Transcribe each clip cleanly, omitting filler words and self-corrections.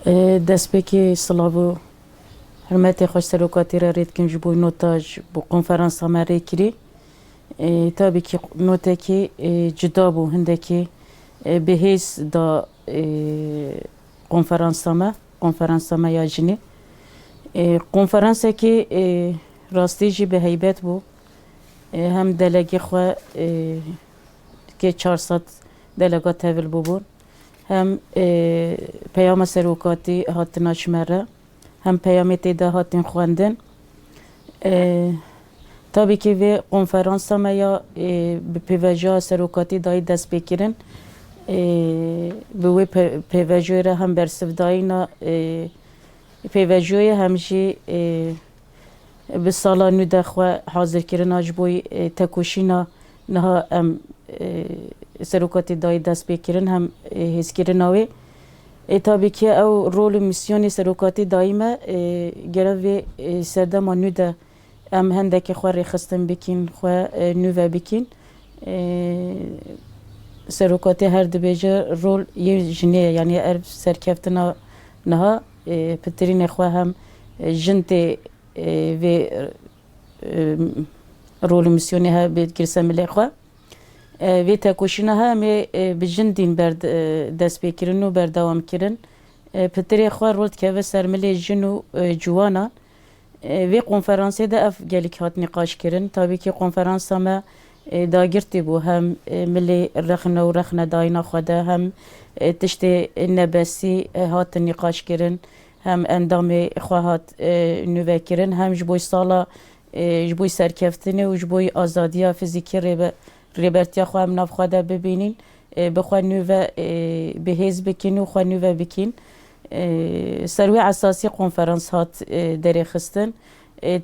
دەستپێکی سڵاو و حرمەتی خۆش سەرۆکاتی را ڕێتکەم ji بۆ نۆتاژ بۆ قۆنفەرانسا me rêkirî tabîkî notekî cuda bû hindekî bihêz da konferansa me ya jinê konferansekî rastî jî bi heybet bû hem delegê xwe kê 400 delegat tevil bûbûn hem peyama serokatî hatina ji me re hem peyamê tê de hatin xwendin tabii ki vê konferansa me ya bi pêvejiya serokatî dayî dest pêkirin bi wê pêvejiyoyê re hem bersivdayîna pêvejiyoyê hem jî bi sala nû de xwe hazirkirina ji bo tekoşîna niha em serokatî dayî dest pêkirin hem hêzkirina wê tabii ki ew rol û misyonê serokatî dayî me gerek vê serdema nû de em hendekê xwe rêxistin bikîn xwe nû ve bikîn serokatî her dibêje rol yê jinê ye yanî ev serkeftina niha pitirînê xwe hem jin tê vê rol û misyonê he bi girsemilê xwe vê tekoşîna he em ê bi jin dîn dest pêkirin û berdewamkirin pitirê xwe rol dikeve ser milê jin û ciwanan vê konferansê de ev gelek hat nîqaşkirin tabii ki konferansa me dagirtî bû hem milê rexne û rexnedayîna xwe de hem tiştê nebesî hatin nîqaşkirin hem endamê xwe hat nûvekirin hem ji bo sala ji bo serkeftinê û ji bo azadiya fîzîkî rêbertiya xwe em nav xwe de bibînin bi xwe nû ve bihêz bikin û xwe nû ve bikîn ser wê esasî konferans hat derêxistin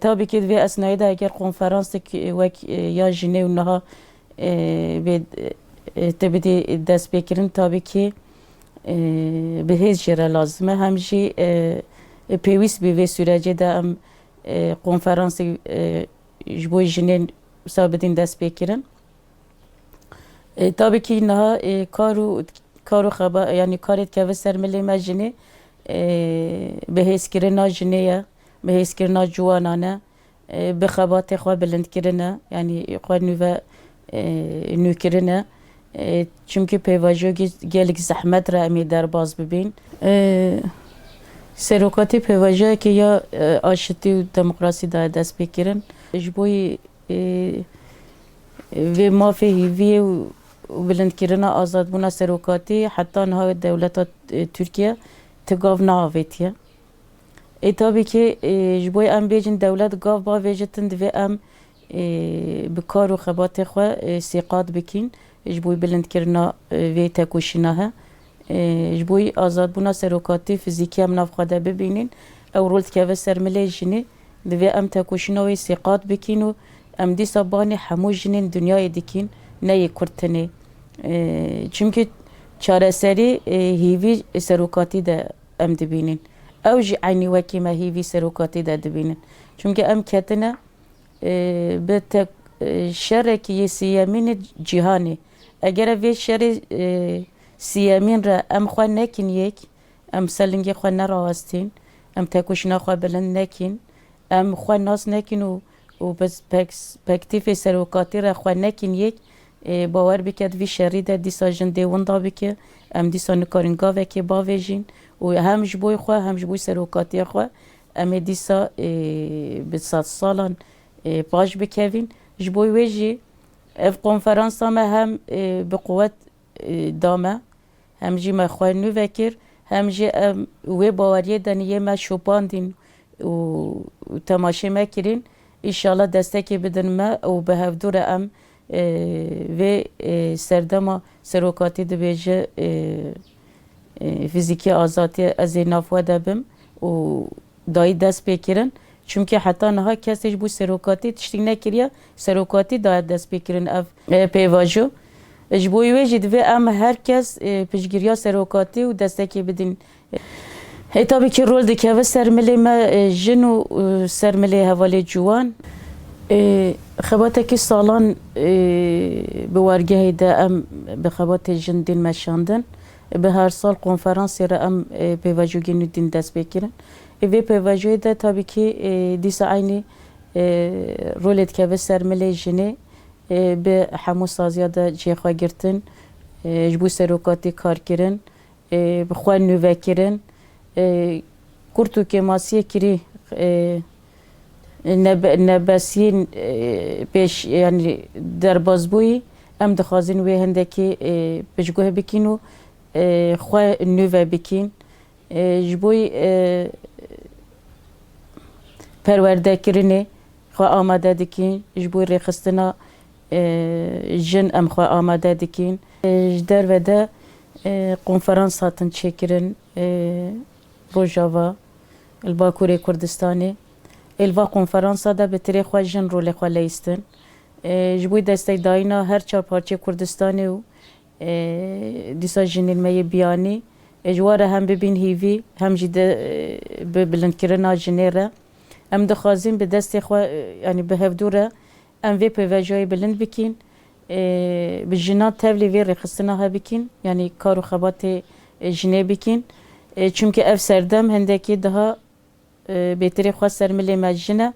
tabii ki vê esnayê de eger konferansek wek ya jinê û niha te bidî dest pêkirin tabii ki bihêz jî re lazim e hem jî pêwîst bî vê sürecê de em konferansê ji bo jinên wisa bidîn dest pêkirin tabii ki niha kar û xeba yanî karê dikeve ser milê me jinê bihêzkirina jinê ye bihêzkirina ciwanan e bi xebatê xwe bilindkirin e yanî xwe nû ve nûkirin e çünkü pêvajiyokî gelek zehmet re em ê derbas bibîn serokatî pêvajiyekê ya aşitî û demokrasî daye dest pêkirin ji bo vê mafê hêviyê û bilindkirina azadbûna serokatî heta niha dewleta Tirkiye gav neavêtiye tabii ki ji bo em bêjin dewlet gav bavêjitin divê em bi kar û xebatê xwe sêqat bikîn ji bo bilindkirina vê tekoşîna he ji bo azadbûna serokatî fîzîkî em nav xwe de bibînin ew rol dikeve ser milê jinê divê em tekoşîna wê sêqat bikîn û em dîsa banê hemû jinên dunyayê dikîn neyê Kurtinê çünkü çareserî hêvî serokatî de em dibînin ew jî eynî wekî me hêvî serokatî de dibînin çünkü em ketine bi şerekî yê sîyemînê cîhanê eger ev vê şerê sîyemîn re em xwe nekin yek em selingê xwe nerawestîn em tekoşîna xwe bilind nekin em xwe nas nekin û perspektîfê serokatî re xwe nekin yek bawer bike vî şerî de dîsa jin dê winda bike em dîsa nikarin gavekê bavêjin û hem ji bo xwe hem ji bo serokatiya xwe em ê dîsa bi sed salan baş bikevin ji bo wê jî ev konferansa me hem bi quwet da me hem jî me xwe nû vekir hem jî em wê baweriyê de niyê me şopandîn û temaşê me kirin înşallah destekê bidin me û bi hevdû re em vê serdema serokatî dibêje fîzîkî azadiye ez ê nav xwe de bim û dayî dest pêkirin çünkü heta niha kesê ji bo serokatî tiştî nekiriye serokatî daye dest pêkirin ev pêvajo ji bo wê jî divê em herkes piştgiriya serokatî û destekê bidin tabii ki rol dikeve ser milê me jin û ser milê hevalê ciwan xebatekî salan bi wergehê de em bi xebatê jin dîn meşandin به هر سال کنفرانسی را ام پیواجوگی ندین دست بکرن و پیواجوی ده tabii ki دیسا aynı رولت که به سرمله جنه به همو سازیا ده جیخوا گرتن جبو سروکاتی کار کرن بخواه نوه کرن کرتو که ماسیه کری نبسیین پیش yani derbazbوی ام دخوازین وی هندکی بجگوه بکین و خواه نوه بکین جبوی پرورده کرنه خواه آماده دکین جبوی ریخستنا جن ام خواه آماده دکین جدر و ده کنفرانس هاتن چکرن روجاوا الباکوری کردستانی الوا کنفرانسا da به طریق خواه جن رول خواه لیستن جبوی دسته داینا هر چهار پارچه کردستانی و دیسا جنیلمه بیانی اجواره هم ببین هیوی هم جده بلند کرنا جنیره ام دخوازیم به دست خواه یعنی به هفدوره ام وی پیوجای بلند بکین به جنات تبلی وی رخصتنا ها بکین یعنی کار و خبات جنه بکین چونکه اف سردم هندکی daha بهتری خواه سرملی مجنه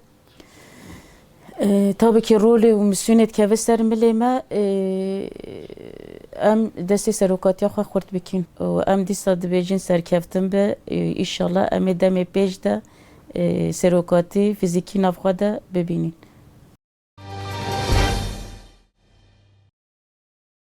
tabii ki rolü و مسئولیت که سرملی ما ام دستی سروکاتی خواه خورد بکین و ام دیسا دبیجین سرکفتن به ایشالله ام دم پیش ده سروکاتی فیزیکی نفخواه ده ببینین